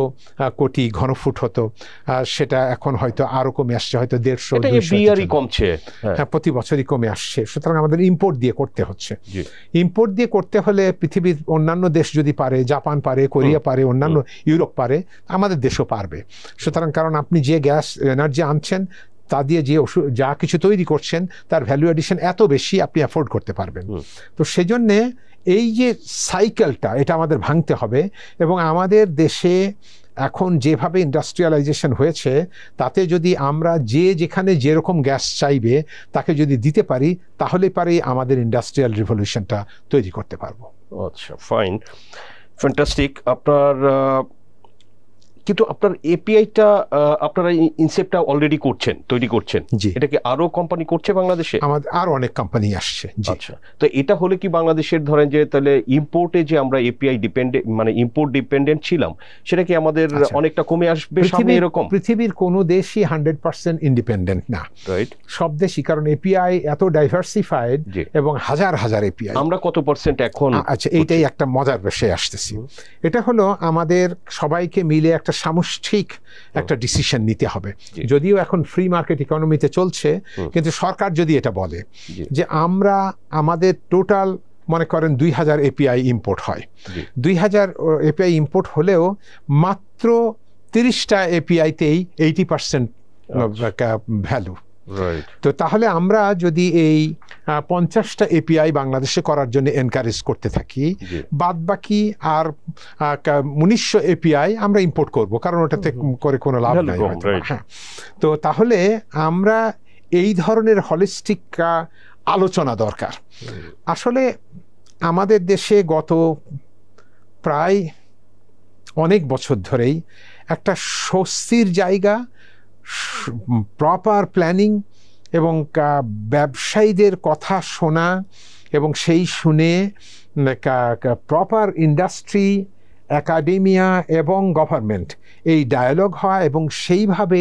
কোটি ঘনফুট হতো, সেটা এখন হয়তো আরো কমে আসছে, হয়তো 150-200 কমছে, হ্যাঁ প্রতি বছরই কমে আসছে। সুতরাং আমাদের ইম্পোর্ট দিয়ে করতে হচ্ছে। ইম্পোর্ট দিয়ে করতে হলে পৃথিবীর অন্যান্য দেশ যদি পারে, জাপান পারে, কোরিয়া পারে, অন্যান্য ইউরোপ পারে, আমাদের দেশও পারবে। সুতরাং কারণ আপনি যে গ্যাস এনার্জি আনছেন তা দিয়ে যে যা কিছু তৈরি করছেন তার ভ্যালু এডিশন এত বেশি আপনি অ্যাফোর্ড করতে পারবেন। তো সেজন্যে এই যে সাইকেলটা, এটা আমাদের ভাঙতে হবে। এবং আমাদের দেশে এখন যেভাবে ইন্ডাস্ট্রিয়ালাইজেশন হয়েছে, তাতে যদি আমরা যেখানে যেরকম গ্যাস চাইবে তাকে যদি দিতে পারি, তাহলে পারেই আমাদের ইন্ডাস্ট্রিয়াল রিভলিউশনটা তৈরি করতে পারবো। আচ্ছা, ফাইন, ফ্যান্টাস্টিক। কিন্তু আপনার এপিআইটা আপনারা ইনসেপ্টটা অলরেডি তৈরি করছেন, এটা কি আরো কোম্পানি করছে বাংলাদেশে? আমাদের আরো অনেক কোম্পানি আসছে। আচ্ছা, তো এটা হলে কি বাংলাদেশের ধরেন যে তাহলে ইম্পোর্টে যে আমরা এপিআই ডিপেন্ডেন্ট, মানে ইম্পোর্ট ডিপেন্ডেন্ট ছিলাম, সেটা কি আমাদের অনেকটা কমে আসবে সামনে? এরকম পৃথিবীর কোনো দেশই 100% ইন্ডিপেন্ডেন্ট না, রাইট? সব দেশই, কারণ এপিআই এত ডাইভার্সিফাইড এবং হাজার হাজার এপিআই। আমরা কত পার্সেন্ট এখন? আচ্ছা, এইটাই একটা মজার বিষয়ে আসতেছি। এটা হলো আমাদের সবাইকে মিলে একটা সামষ্টিক একটা ডিসিশন নিতে হবে। যদিও এখন ফ্রি মার্কেট ইকোনমিতে চলছে, কিন্তু সরকার যদি এটা বলে যে আমরা আমাদের টোটাল মনে করেন 2000 এপিআই ইম্পোর্ট হয়, 2000 এপিআই ইম্পোর্ট হলেও মাত্র 30টা এপিআইতেই 80% ভ্যালু। তো তাহলে আমরা যদি এই 50টা এপিআই বাংলাদেশে করার জন্য এনকারেজ করতে থাকি, বাদ বাকি আর 1900 এপিআই আমরা ইম্পোর্ট করব, কারণ ওটাতে করে কোনো লাভ নাই। হ্যাঁ, তো তাহলে আমরা এই ধরনের হলিস্টিক আলোচনা দরকার। আসলে আমাদের দেশে গত প্রায় অনেক বছর ধরেই একটা স্বস্তির জায়গা, প্রপার প্ল্যানিং এবং ব্যবসায়ীদের কথা শোনা এবং সেই শুনে প্রপার ইন্ডাস্ট্রি, একাডেমিয়া এবং গভর্নমেন্ট এই ডায়ালগ হওয়া এবং সেইভাবে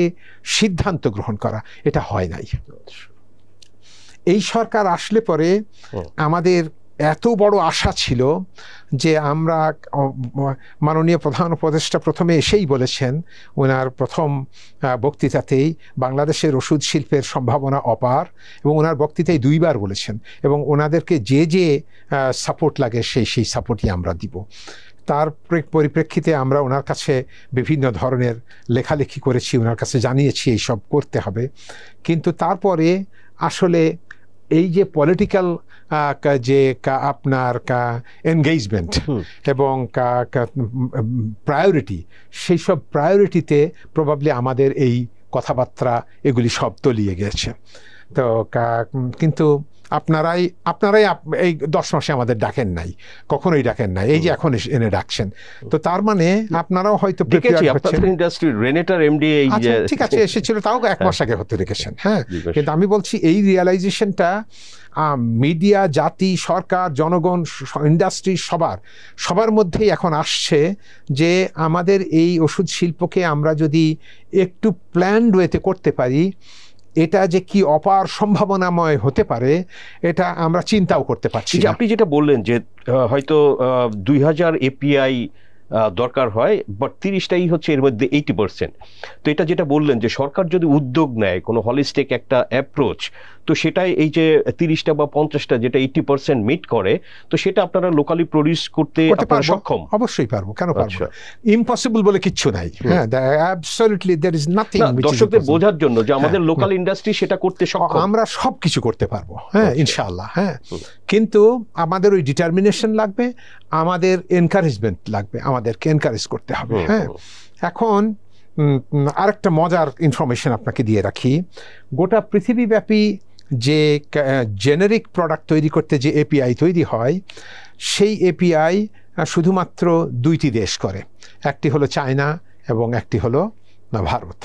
সিদ্ধান্ত গ্রহণ করা, এটা হয় নাই। এই সরকার আসলে পরে আমাদের এত বড় আশা ছিল যে আমরা, মাননীয় প্রধান উপদেষ্টা প্রথমে এসেই বলেছেন ওনার প্রথম বক্তৃতাতেই, বাংলাদেশের ওষুধ শিল্পের সম্ভাবনা অপার, এবং ওনার বক্তৃতায় 2 বার বলেছেন, এবং ওনাদেরকে যে সাপোর্ট লাগে সেই সাপোর্টই আমরা দিব। তার পরিপ্রেক্ষিতে আমরা ওনার কাছে বিভিন্ন ধরনের লেখালেখি করেছি, ওনার কাছে জানিয়েছি এইসব করতে হবে। কিন্তু তারপরে আসলে এই যে পলিটিক্যাল যে আপনার এনগেজমেন্ট এবং প্রায়োরিটি, সেই সব প্রায়োরিটিতে প্রবাবলি আমাদের এই কথাবার্তা এগুলি সব তলিয়ে গেছে। তো কিন্তু আপনারাই এই 10 মাসে আমাদের ডাকেন নাই, কখনোই ডাকেন নাই, এই যে এখন এনে ডাকছেন। তো তার মানে আপনারাও হয়তো ঠিক আছে এসেছিল, তাও 1 মাস আগে হতে রেখেছেন। হ্যাঁ, কিন্তু আমি বলছি এই রিয়েলাইজেশনটা মিডিয়া, জাতি, সরকার, জনগণ, ইন্ডাস্ট্রি সবার মধ্যেই এখন আসছে যে আমাদের এই ওষুধ শিল্পকে আমরা যদি একটু প্ল্যান্ড ওয়েতে করতে পারি, এটা যে কি অপার সম্ভাবনাময় হতে পারে, এটা আমরা চিন্তাও করতে পারছি। আপনি যেটা বললেন যে হয়তো 2000 এপিআই দরকার হয়, বাট 30টাই হচ্ছে এর মধ্যে 80%। তো এটা যেটা বললেন যে সরকার যদি উদ্যোগ নেয় কোনো হলিস্টিক একটা অ্যাপ্রোচ, তো সেটাই এই যে 30টা বা 50টা যেটা 80% মিট করে, তো সেটা আপনারা লোকালি প্রডিউস করতে সক্ষম? অবশ্যই পারবো, কেন পারবো? ইম্পসিবল বলে কিচ্ছু নাই। হ্যাঁ, অ্যাবসলিউটলি দেয়ার ইজ নাথিং। দর্শকদের বোঝার জন্য যে আমাদের লোকাল ইন্ডাস্ট্রি সেটা করতে সক্ষম, আমরা সবকিছু করতে পারবো, হ্যাঁ ইনশাআল্লাহ। হ্যাঁ, কিন্তু আমাদের ওই ডিটারমিনেশন লাগবে, আমাদের এনকারেজমেন্ট লাগবে, আমাদেরকে এনকারেজ করতে হবে। হ্যাঁ, এখন আরেকটা মজার ইনফরমেশন আপনাকে দিয়ে রাখি। গোটা পৃথিবীব্যাপী যে জেনেরিক প্রোডাক্ট তৈরি করতে যে এপিআই তৈরি হয়, সেই এপিআই শুধুমাত্র 2টি দেশ করে, একটি হলো চায়না এবং একটি হলো ভারত।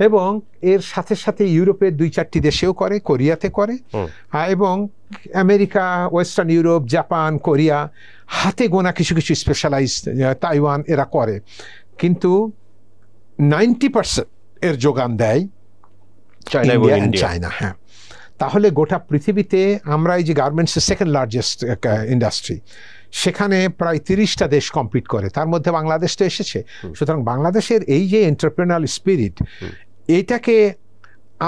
এবং এর সাথে সাথে ইউরোপের 2-4টি দেশেও করে, কোরিয়াতে করে, এবং America, western Europe, Japan, Korea, হাতে গোনা কিছু কিছু স্পেশালাইজ, তাইওয়ান, এরা করে। কিন্তু 90% এর যোগান দেয় চায়না। হ্যাঁ, তাহলে গোটা পৃথিবীতে আমরা এই যে গার্মেন্টসের সেকেন্ড লার্জেস্ট ইন্ডাস্ট্রি, সেখানে প্রায় 30টা দেশ কম্পিট করে, তার মধ্যে বাংলাদেশ তো এসেছে। সুতরাং বাংলাদেশের এই যে এন্টারপ্রেনার স্পিরিট, এটাকে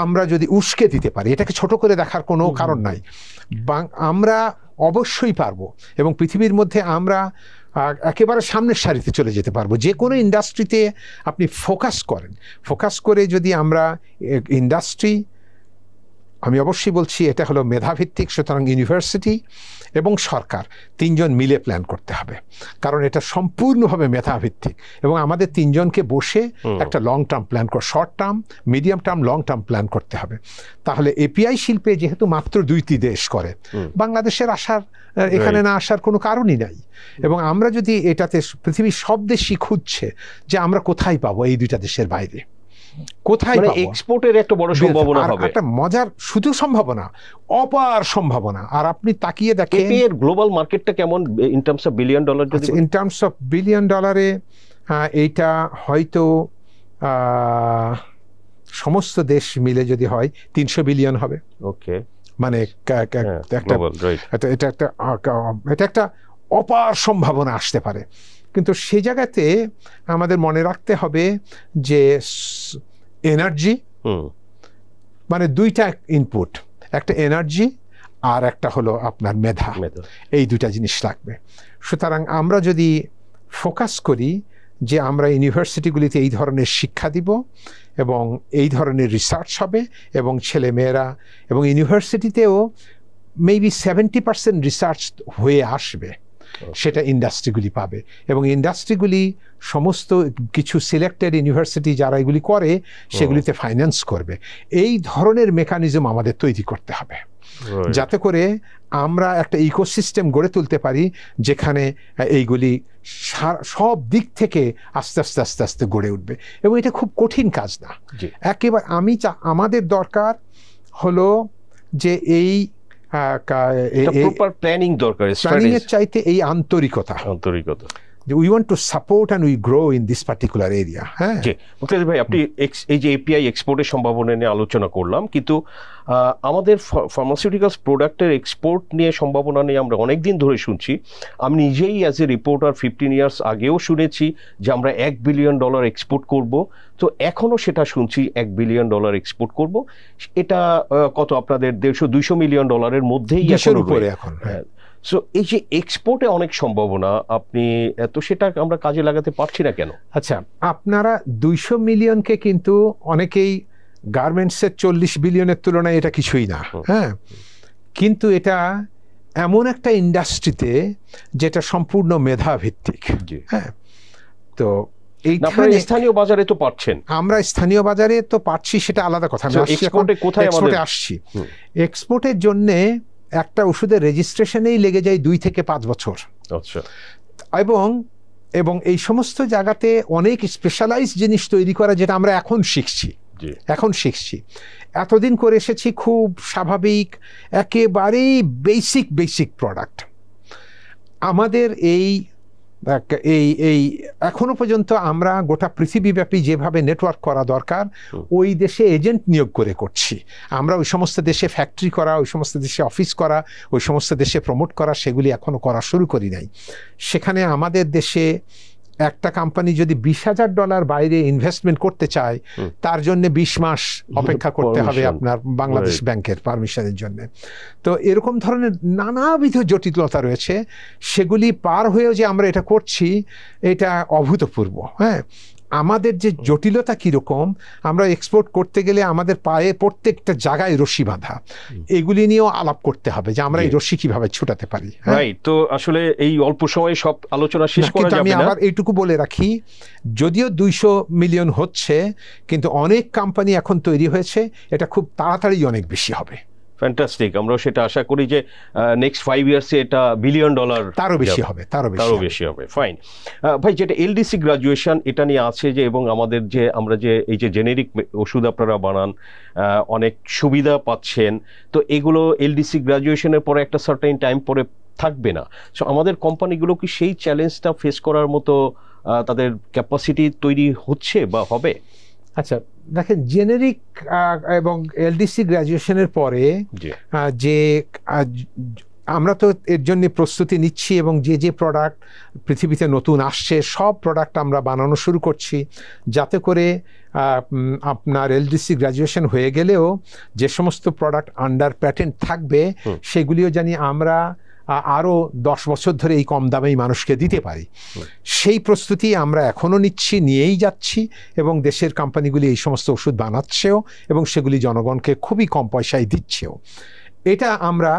আমরা যদি উস্কে দিতে পারি, এটাকে ছোট করে দেখার কোনো কারণ নাই। আমরা অবশ্যই পারবো, এবং পৃথিবীর মধ্যে আমরা একেবারে সামনের সারিতে চলে যেতে পারবো। যে কোনো ইন্ডাস্ট্রিতে আপনি ফোকাস করে যদি আমরা ইন্ডাস্ট্রি, আমি অবশ্যই বলছি এটা হলো মেধাভিত্তিক, সুতরাং ইউনিভার্সিটি এবং সরকার তিনজন মিলে প্ল্যান করতে হবে, কারণ এটা সম্পূর্ণভাবে মেধাভিত্তিক। এবং আমাদের তিনজনকে বসে একটা long term plan short term, medium term, long term plan করতে হবে। তাহলে এপিআই শিল্পে যেহেতু মাত্র 2টি দেশ করে, বাংলাদেশের এখানে না আসার কোনো কারণই নাই। এবং আমরা যদি এটাতে, পৃথিবীর সব দেশই খুঁজছে যে আমরা কোথায় পাবো এই 2টা দেশের বাইরে, কোথায় পাবো। এক্সপোর্টের একটা বড় সম্ভাবনা হবে, একটা মজার শুধু সম্ভাবনা, অপার সম্ভাবনা। আর আপনি তাকিয়ে দেখেন এর গ্লোবাল মার্কেটটা কেমন in terms of billion dollar. In terms of billion ডলারে এইটা হয়তো সমস্ত দেশ মিলে যদি হয় 300 বিলিয়ন হবে। ওকে, মানে এটা একটা অপার সম্ভাবনা আসতে পারে। কিন্তু সে জায়গাতে আমাদের মনে রাখতে হবে যে এনার্জি, মানে 2টা ইনপুট, একটা এনার্জি আর একটা হলো আপনার মেধা, এই 2টা জিনিস লাগবে। সুতরাং আমরা যদি ফোকাস করি যে আমরা ইউনিভার্সিটিগুলিতে এই ধরনের শিক্ষা দিব এবং এই ধরনের রিসার্চ হবে, এবং ছেলে মেয়েরা, এবং ইউনিভার্সিটিতেও মেবি 70% রিসার্চ হয়ে আসবে, সেটা ইন্ডাস্ট্রিগুলি পাবে। এবং ইন্ডাস্ট্রিগুলি সমস্ত কিছু সিলেক্টেড ইউনিভার্সিটি যারা এগুলি করে সেগুলিতে ফাইন্যান্স করবে। এই ধরনের মেকানিজম আমাদের তৈরি করতে হবে, যাতে করে আমরা একটা ইকোসিস্টেম গড়ে তুলতে পারি যেখানে এইগুলি সব দিক থেকে আস্তে আস্তে আস্তে আস্তে গড়ে উঠবে। এবং এটা খুব কঠিন কাজ না একেবারে। আমাদের দরকার হলো যে এই প্ল্যানিং দরকার, প্ল্যানিং এর চাইতে এই আন্তরিকতা। We want to support and we grow in this particular area. হ্যাঁ মুক্তাদির ভাই, আপনি এই যে এপিআই এক্সপোর্টের সম্ভাবনা নিয়ে আলোচনা করলাম, কিন্তু আমাদের ফার্মাসিউটিক্যালস প্রোডাক্টের এক্সপোর্ট নিয়ে সম্ভাবনা নিয়ে আমরা অনেক দিন ধরে শুনছি। আমি নিজেই অ্যাজ এ রিপোর্টার 15 ইয়ার্স আগেও শুনেছি যে আমরা $1 বিলিয়ন এক্সপোর্ট করব। তো এখনও সেটা শুনছি, $1 বিলিয়ন এক্সপোর্ট করব। এটা কত আপনাদের 150-200 মিলিয়ন ডলারের মধ্যেই এখন। সো এই যে এক্সপোর্টে অনেক সম্ভাবনা, আপনি তো সেটা আমরা কাজে লাগাতে পারছি না কেন? আচ্ছা, আপনারা 200 মিলিয়নকে কিন্তু অনেকেই গার্মেন্টসের 40 বিলিয়নের তুলনায় এটা কিছুই না। হ্যাঁ, কিন্তু এটা এমন একটা ইন্ডাস্ট্রিতে যেটা সম্পূর্ণ মেধা ভিত্তিক। হ্যাঁ, তো স্থানীয় বাজারে তো পাচ্ছেন, আমরা স্থানীয় বাজারে তো পাচ্ছি, সেটা আলাদা কথা। এক্সপোর্টে আসছি। এক্সপোর্টের জন্যে একটা ওষুধের রেজিস্ট্রেশনেই লেগে যায় 2 থেকে 5 বছর। আচ্ছা, এবং এই সমস্ত জায়গাতে অনেক স্পেশালাইজ জিনিস তৈরি করা, যেটা আমরা এখন শিখছি। এতদিন করে এসেছি খুব স্বাভাবিক, একেবারেই বেসিক প্রোডাক্ট। আমাদের এই এখনো পর্যন্ত আমরা গোটা পৃথিবীব্যাপী যেভাবে নেটওয়ার্ক করা দরকার, ওই দেশে এজেন্ট নিয়োগ করে করছি। আমরা ওই সমস্ত দেশে ফ্যাক্টরি করা, ওই সমস্ত দেশে অফিস করা, ওই সমস্ত দেশে প্রমোট করা, সেগুলি এখনো করা শুরু করি নাই। সেখানে আমাদের দেশে একটা কোম্পানি যদি $20,000 বাইরে ইনভেস্টমেন্ট করতে চায়, তার জন্য 20 মাস অপেক্ষা করতে হবে আপনার বাংলাদেশ ব্যাংকের পারমিশনের জন্য। তো এরকম ধরনের নানাবিধ জটিলতা রয়েছে, সেগুলি পার হয়েও যে আমরা এটা করছি, এটা অভূতপূর্ব। হ্যাঁ, আমাদের যে জটিলতা কীরকম, আমরা এক্সপোর্ট করতে গেলে আমাদের পায়ে প্রত্যেকটা জায়গায় রশি বাঁধা, এগুলি নিয়েও আলাপ করতে হবে যে আমরা এই রশি কিভাবে ছুটাতে পারি। তো আসলে এই অল্প সময়ে সব আলোচনা শেষ করা যাবে না। আমি আবার এইটুকু বলে রাখি, যদিও 200 মিলিয়ন হচ্ছে, কিন্তু অনেক কোম্পানি এখন তৈরি হয়েছে, এটা খুব তাড়াতাড়ি অনেক বেশি হবে। ফ্যান্টাস্টিক, আমরা সেটা আশা করি যে নেক্সট 5 ইয়ার্সে এটা $1 বিলিয়ন তারও বেশি হবে। ফাইন ভাই, যেটা এলডিসি গ্রাজুয়েশন, এটা নিয়ে আছে যে, এবং আমাদের যে আমরা যে এই যে জেনেরিক ওষুধ আপনারা বানান, অনেক সুবিধা পাচ্ছেন, তো এগুলো এলডিসি গ্রাজুয়েশনের পরে একটা সার্টেন টাইম পরে থাকবে না। সো আমাদের কোম্পানিগুলো কি সেই চ্যালেঞ্জটা ফেস করার মতো তাদের ক্যাপাসিটি তৈরি হচ্ছে বা হবে? আচ্ছা, দেখেন জেনেরিক এবং এলডিসি গ্র্যাজুয়েশনের পরে যে আমরা তো এর জন্য প্রস্তুতি নিচ্ছি এবং যে প্রোডাক্ট পৃথিবীতে নতুন আসছে সব প্রোডাক্ট আমরা বানানো শুরু করছি, যাতে করে আপনার এলডিসি গ্র্যাজুয়েশন হয়ে গেলেও যে সমস্ত প্রোডাক্ট আন্ডার প্যাটেন্ট থাকবে সেগুলিও জানি আমরা আরও 10 বছর ধরে এই কম দামেই মানুষকে দিতে পারি। সেই প্রস্তুতি আমরা এখনও নিচ্ছি, নিয়েই যাচ্ছি, এবং দেশের কোম্পানিগুলি এই সমস্ত ওষুধ বানাচ্ছেও এবং সেগুলি জনগণকে খুবই কম পয়সায় দিচ্ছেও। এটা আমরা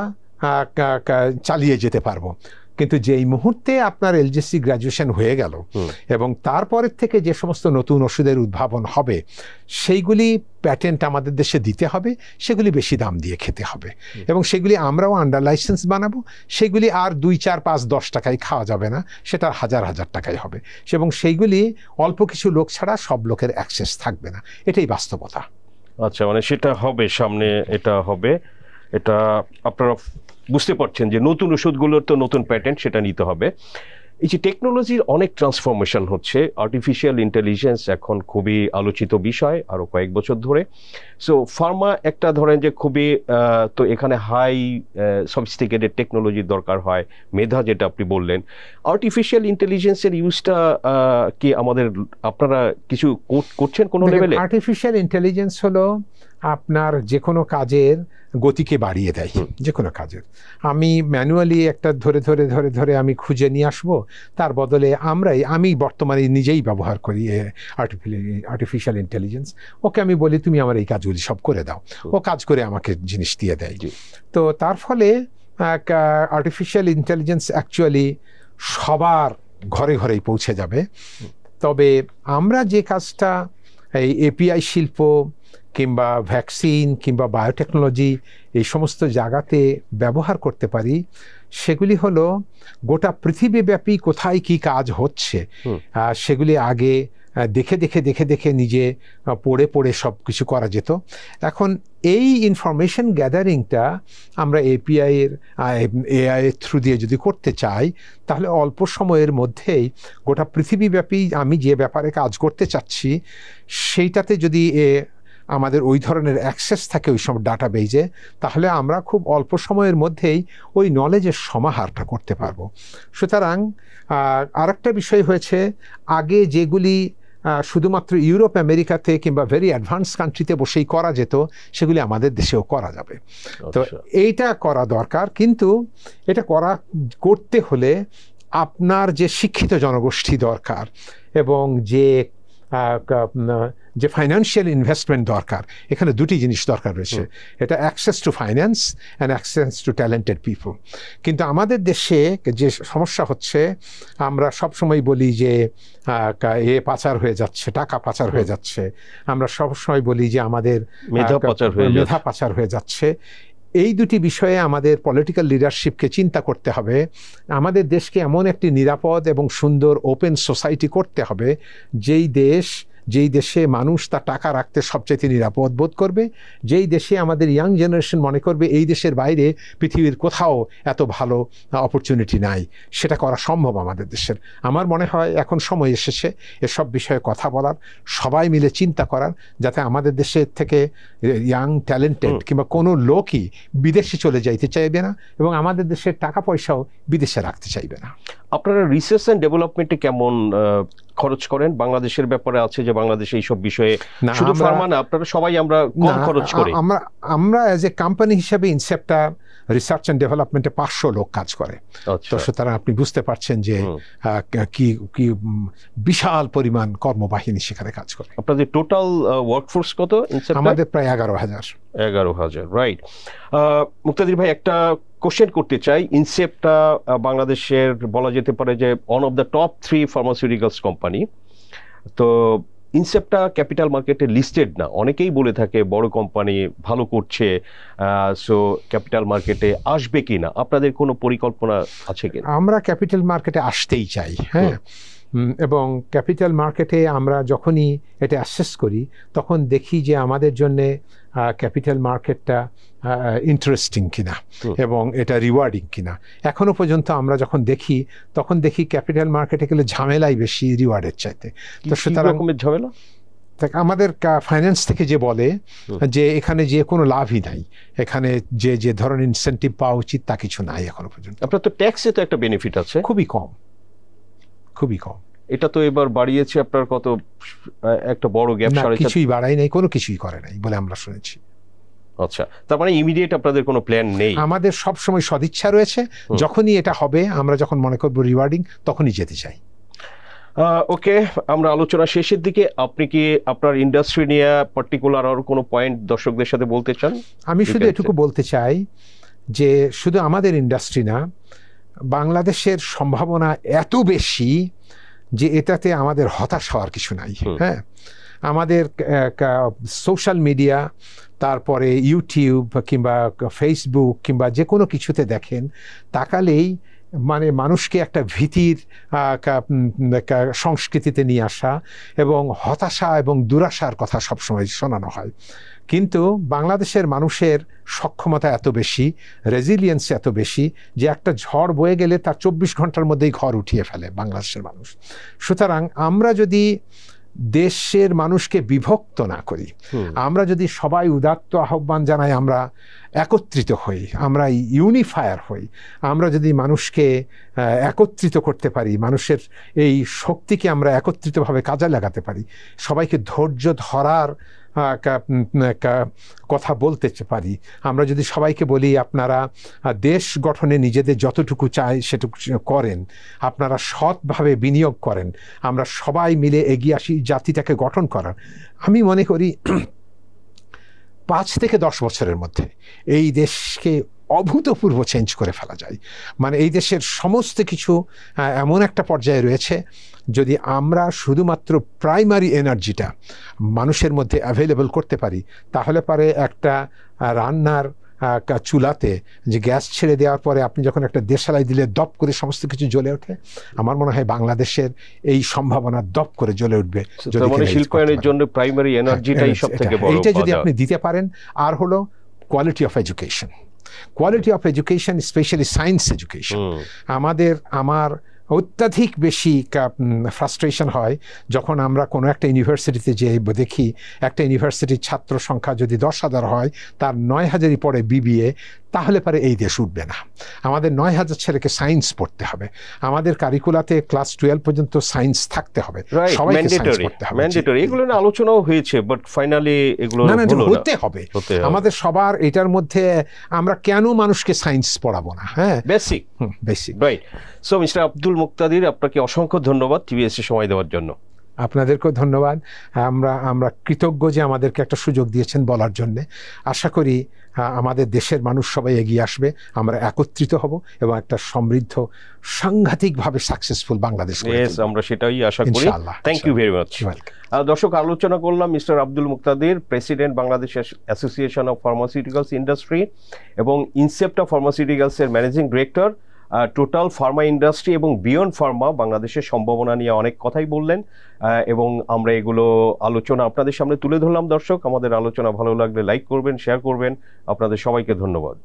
চালিয়ে যেতে পারবো। কিন্তু যেই মুহূর্তে আপনার এলডিসি গ্র্যাজুয়েশন হয়ে গেল এবং তারপরের থেকে যে সমস্ত নতুন ওষুধের উদ্ভাবন হবে সেইগুলি প্যাটেন্ট আমাদের দেশে দিতে হবে, সেগুলি বেশি দাম দিয়ে খেতে হবে, এবং সেগুলি আমরাও আন্ডার লাইসেন্স বানাবো। সেগুলি আর 2, 4, 5, 10 টাকায় খাওয়া যাবে না, সেটা হাজার হাজার টাকায় হবে, এবং সেইগুলি অল্প কিছু লোক ছাড়া সব লোকের অ্যাক্সেস থাকবে না। এটাই বাস্তবতা। আচ্ছা, মানে সেটা হবে সামনে, এটা হবে, এটা আপনারা বুঝতে পারছেন যে নতুন ওষুধগুলোর তো নতুন প্যাটেন্ট, সেটা নিতে হবে। এই যে টেকনোলজির অনেক ট্রান্সফরমেশন হচ্ছে, আর্টিফিশিয়াল ইন্টেলিজেন্স এখন খুবই আলোচিত বিষয় আরও কয়েক বছর ধরে। সো ফার্মা একটা ধরেন যে খুবই, তো এখানে হাই সফিস্টিকেটেড টেকনোলজির দরকার হয়, মেধা যেটা আপনি বললেন। আর্টিফিশিয়াল ইন্টেলিজেন্সের ইউজটা কি আপনারা কিছু করছেন কোনো লেভেলে? আর্টিফিশিয়াল ইন্টেলিজেন্স হলো আপনার যে কোনো কাজের গতিকে বাড়িয়ে দেয়। যে কোনো কাজের আমি ম্যানুয়ালি একটা ধরে ধরে ধরে ধরে আমি খুঁজে নিয়ে আসবো, তার বদলে আমি বর্তমানে নিজেই ব্যবহার করি আর্টিফিশিয়াল ইন্টেলিজেন্স। ওকে আমি বলি তুমি আমার এই কাজগুলি সব করে দাও, ও কাজ করে আমাকে জিনিস দিয়ে দেয়। তো তার ফলে আর্টিফিশিয়াল ইন্টেলিজেন্স অ্যাকচুয়ালি সবার ঘরে ঘরেই পৌঁছে যাবে। তবে আমরা যে কাজটা এই এপিআই শিল্প কিংবা ভ্যাকসিন কিংবা বায়োটেকনোলজি এই সমস্ত জায়গাতে ব্যবহার করতে পারি, সেগুলি হলো গোটা পৃথিবীব্যাপী কোথায় কি কাজ হচ্ছে সেগুলি আগে দেখে দেখে দেখে দেখে নিজে পড়ে পড়ে সব কিছু করা যেত। এখন এই ইনফরমেশন গ্যাদারিংটা আমরা এআই এর থ্রু দিয়ে যদি করতে চাই, তাহলে অল্প সময়ের মধ্যেই গোটা পৃথিবীব্যাপী আমি যে ব্যাপারে কাজ করতে চাচ্ছি সেইটাতে যদি আমাদের ওই ধরনের অ্যাক্সেস থাকে ওই সব ডাটাবেজে, তাহলে আমরা খুব অল্প সময়ের মধ্যেই ওই নলেজের সমাহারটা করতে পারবো। সুতরাং আরেকটা বিষয় হয়েছে, আগে যেগুলি শুধুমাত্র ইউরোপ আমেরিকাতে কিংবা ভেরি অ্যাডভান্স কান্ট্রিতে বসেই করা যেত, সেগুলি আমাদের দেশেও করা যাবে। তো এইটা করা দরকার, কিন্তু এটা করতে হলে আপনার যে শিক্ষিত জনগোষ্ঠী দরকার এবং যে ফাইন্যান্সিয়াল ইনভেস্টমেন্ট দরকার, এখানে দুটি জিনিস দরকার রয়েছে। এটা access to finance and access to talented people. কিন্তু আমাদের দেশে যে সমস্যা হচ্ছে, আমরা সবসময় বলি যে পাচার হয়ে যাচ্ছে, টাকা পাচার হয়ে যাচ্ছে, আমরা সবসময় বলি যে আমাদের মেধা পাচার হয়ে যাচ্ছে। এই দুটি বিষয়ে আমাদের পলিটিক্যাল লিডারশিপকে চিন্তা করতে হবে। আমাদের দেশকে এমন একটি নিরাপদ এবং সুন্দর ওপেন সোসাইটি করতে হবে যেই দেশে মানুষ তার টাকা রাখতে সবচেয়ে নিরাপদ বোধ করবে, যেই দেশে আমাদের ইয়াং জেনারেশন মনে করবে এই দেশের বাইরে পৃথিবীর কোথাও এত ভালো অপরচুনিটি নাই। সেটা করা সম্ভব আমাদের দেশের। আমার মনে হয় এখন সময় এসেছে এসব বিষয়ে কথা বলার, সবাই মিলে চিন্তা করার, যাতে আমাদের দেশের থেকে ইয়াং ট্যালেন্টেড কিংবা কোনো লোকই বিদেশে চলে যাইতে চাইবে না এবং আমাদের দেশের টাকা পয়সাও বিদেশে রাখতে চাইবে না। আপনারা রিসার্চ অ্যান্ড ডেভেলপমেন্টে কেমন খরচ করেন? বাংলাদেশের ব্যাপারে আছে যে বাংলাদেশে এইসব বিষয়ে শুধু ফার্মা না, আপনারা সবাই আমরা কম খরচ করি। আমরা এজ এ কোম্পানি হিসেবে ইনসেপ্টা রিসার্চ অ্যান্ড ডেভেলপমেন্টে 500 লোক কাজ করে। তো সুতরাং আপনি বুঝতে পারছেন যে কি বিশাল পরিমাণ কর্মবাহিনী সেখানে কাজ করে। আপনাদের টোটাল ওয়ার্কফোর্স কত? আমাদের প্রায় 11,000। রাইট। মুক্তাদির ভাই, একটা কোশ্চেন করতে চাই। ইনসেপ্টটা বাংলাদেশের বলা যেতে পারে যে one of the top 3 pharmaceuticals company. তো ইনসেপ্টটা ক্যাপিটাল মার্কেটে লিস্টেড না, অনেকেই বলে থাকে বড় কোম্পানি ভালো করছে, সো ক্যাপিটাল মার্কেটে আসবে কিনা, আপনাদের কোনো পরিকল্পনা আছে কিনা? আমরা ক্যাপিটাল মার্কেটে আসতেই চাই, হ্যাঁ, এবং ক্যাপিটাল মার্কেটে আমরা যখনই এটা অ্যাসেস করি তখন দেখি যে আমাদের জন্যে ক্যাপিটাল মার্কেটটা ইন্টারেস্টিং কিনা এবং এটা রিওয়ার্ডিং কিনা। এখনো পর্যন্ত আমরা যখন দেখি তখন দেখি ক্যাপিটাল মার্কেটে গেলে ঝামেলাই বেশি রিওয়ার্ডের চাইতে। তো সুতরাং ঝামেলা আমাদের ফাইন্যান্স থেকে যে বলে যে এখানে যে কোনো লাভই নাই, এখানে যে যে ধরনের ইনসেন্টিভ পাওয়া উচিত তা কিছু নাই এখনো পর্যন্ত। আপনার তো ট্যাক্সে তো একটা বেনিফিট আছে, খুবই কম, খুবই কম। এটা তো এবার বাড়িয়েছে আপনার কত, একটা বড় গ্যাপ। কিছুই বাড়াই নাই, কোনো কিছুই করে নাই বলে আমরা শুনেছি। আচ্ছা, তার মানে ইমিডিয়েট আপনাদের কোনো প্ল্যান নেই? আমাদের সব সময় সদিচ্ছা রয়েছে, যখনই এটা হবে আমরা যখন মনে করবো রিওয়ার্ডিং তখনই যেতে চাই। ওকে, আমরা আলোচনা শেষের দিকে। আপনি কি আপনার ইন্ডাস্ট্রি নিয়ে পার্টিকুলার আর কোনো পয়েন্ট দর্শকদের সাথে বলতে চান? আমি শুধু এটুকু বলতে চাই যে শুধু আমাদের ইন্ডাস্ট্রি না, বাংলাদেশের সম্ভাবনা এত বেশি যে এটাতে আমাদের হতাশ হওয়ার কিছু নাই। হ্যাঁ, আমাদের সোশ্যাল মিডিয়া, তারপরে ইউটিউব কিংবা ফেসবুক কিংবা যে কোনো কিছুতে দেখেন, তাকালেই মানে মানুষকে একটা ভীতির সংস্কৃতিতে নিয়ে আসা এবং হতাশা এবং দুরাশার কথা সবসময় শোনানো হয়। কিন্তু বাংলাদেশের মানুষের সক্ষমতা এত বেশি, রেজিলিয়েন্স এত বেশি যে একটা ঝড় বয়ে গেলে তার 24 ঘন্টার মধ্যেই ঘর উঠিয়ে ফেলে বাংলাদেশের মানুষ। সুতরাং আমরা যদি দেশের মানুষকে বিভক্ত না করি, আমরা যদি সবাই উদাত্ত আহ্বান জানাই, আমরা একত্রিত হই, আমরা ইউনিফায়ার হই, আমরা যদি মানুষকে একত্রিত করতে পারি, মানুষের এই শক্তিকে আমরা একত্রিতভাবে কাজে লাগাতে পারি, সবাইকে ধৈর্য ধরার কথা বলতে পারি, আমরা যদি সবাইকে বলি আপনারা দেশ গঠনে নিজেদের যতটুকু চাই সেটুকু করেন, আপনারা সৎভাবে বিনিয়োগ করেন, আমরা সবাই মিলে এগিয়ে আসি জাতিটাকে গঠন করার, আমি মনে করি 5 থেকে 10 বছরের মধ্যে এই দেশকে অভূতপূর্ব চেঞ্জ করে ফেলা যায়। মানে এই দেশের সমস্ত কিছু এমন একটা পর্যায়ে রয়েছে, যদি আমরা শুধুমাত্র প্রাইমারি এনার্জিটা মানুষের মধ্যে অ্যাভেলেবল করতে পারি, তাহলে পারে একটা রান্নার চুলাতে যে গ্যাস ছেড়ে দেওয়ার পরে আপনি যখন একটা দেশালাই দিলে দপ করে সমস্ত কিছু জ্বলে ওঠে, আমার মনে হয় বাংলাদেশের এই সম্ভাবনা দপ করে জ্বলে উঠবে। শিল্পায়নের জন্য প্রাইমারি এনার্জিটাই সবথেকে বড়, এইটা যদি আপনি দিতে পারেন। আর হলো quality of education, quality of education, specially science education. আমার অত্যাধিক বেশি ফ্রাস্ট্রেশন হয় যখন আমরা কোনো একটা ইউনিভার্সিটিতে যে দেখি একটা ইউনিভার্সিটির ছাত্র সংখ্যা যদি 10,000 হয়, তার 9,000ই পড়ে বিবিএ, তাহলে পরে এই দেশ উঠবে না। আমাদের 9,000 ছেলেকে সায়েন্স পড়তে হবে, আমাদের কারিকুলাতে ক্লাস 12 পর্যন্ত সায়েন্স থাকতে হবে, সবাইকে সায়েন্স পড়তে হবে। ম্যান্ডেটরি, এগুলো নিয়ে আলোচনাও হয়েছে, বাট ফাইনালি এগুলো হতে হবে। আমাদের সবার এটার মধ্যে আমরা কেন মানুষকে সায়েন্স পড়াবো না? হ্যাঁ, basic right. So mister Abdul Muktadir, আপনাকে অসংখ্য ধন্যবাদ টিভিএসে সময় দেওয়ার জন্য। আপনাদেরকেও ধন্যবাদ। আমরা কৃতজ্ঞ যে আমাদেরকে একটা সুযোগ দিয়েছেন বলার জন্যে। আশা করি আমাদের দেশের মানুষ সবাই এগিয়ে আসবে, আমরা একত্রিত হব এবং একটা সমৃদ্ধ, সাংঘাতিকভাবে সাকসেসফুল বাংলাদেশ। আমরা সেটাই আশা করি। Thank you very much. দর্শক, আলোচনা করলাম mister Abdul Muktadir, president Bangladesh association of pharmaceuticals industry এবং ইনসেপ্টা ফার্মাসিউটিক্যালসের managing director. Total pharma industry এবং বিয়ন্ড ফার্মা বাংলাদেশের সম্ভাবনা নিয়ে অনেক কথাই বললেন এবং আমরা এগুলো আলোচনা আপনাদের সামনে তুলে ধরলাম। দর্শক, আমাদের আলোচনা ভালো লাগলে লাইক করবেন, শেয়ার করবেন। আপনাদের সবাইকে ধন্যবাদ।